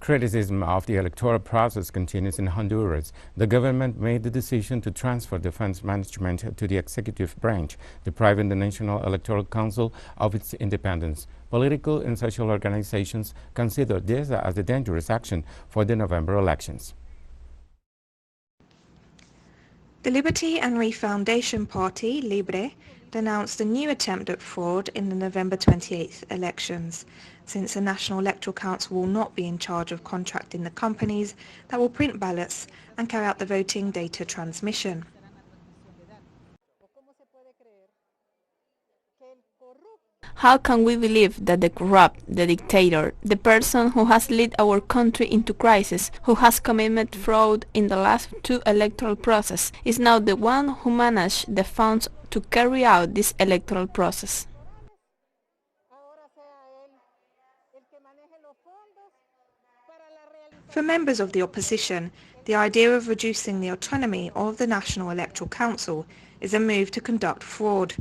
Criticism of the electoral process continues in Honduras. The government made the decision to transfer the funds management to the executive branch, depriving the National Electoral Council of its independence. Political and social organizations consider this as a dangerous action for the November elections. The Liberty and Refoundation Party, Libre, denounced a new attempt at fraud in the November 28th elections, since the National Electoral Council will not be in charge of contracting the companies that will print ballots and carry out the voting data transmission. How can we believe that the corrupt, the dictator, the person who has led our country into crisis, who has committed fraud in the last two electoral processes, is now the one who managed the funds to carry out this electoral process? For members of the opposition, the idea of reducing the autonomy of the National Electoral Council is a move to conduct fraud,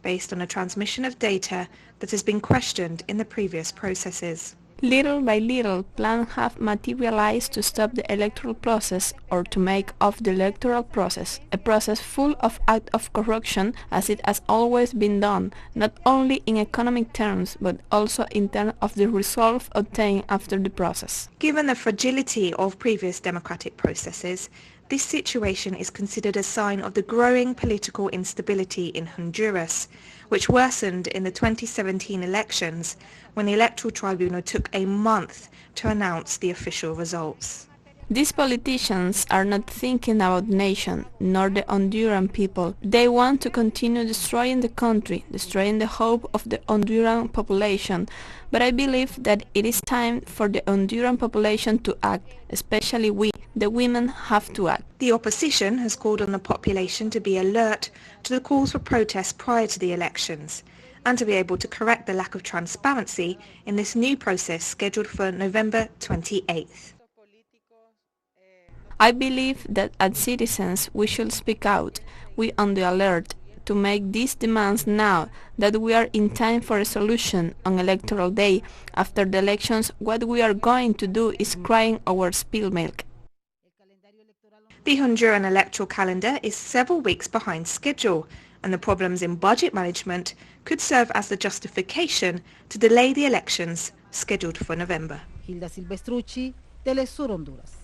based on a transmission of data that has been questioned in the previous processes. Little by little, plans have materialized to stop the electoral process or to make of the electoral process a process full of acts of corruption, as it has always been done, not only in economic terms but also in terms of the result obtained after the process. Given the fragility of previous democratic processes, this situation is considered a sign of the growing political instability in Honduras, which worsened in the 2017 elections when the Electoral Tribunal took a month to announce the official results. These politicians are not thinking about the nation, nor the Honduran people. They want to continue destroying the country, destroying the hope of the Honduran population. But I believe that it is time for the Honduran population to act, especially we, the women, have to act. The opposition has called on the population to be alert to the calls for protest prior to the elections, and to be able to correct the lack of transparency in this new process scheduled for November 28th. I believe that as citizens we should speak out, we on the alert, to make these demands now, that we are in time for a solution on electoral day. After the elections, what we are going to do is crying our spilled milk. The Honduran electoral calendar is several weeks behind schedule, and the problems in budget management could serve as the justification to delay the elections scheduled for November. Hilda Silvestrucci, teleSUR Honduras.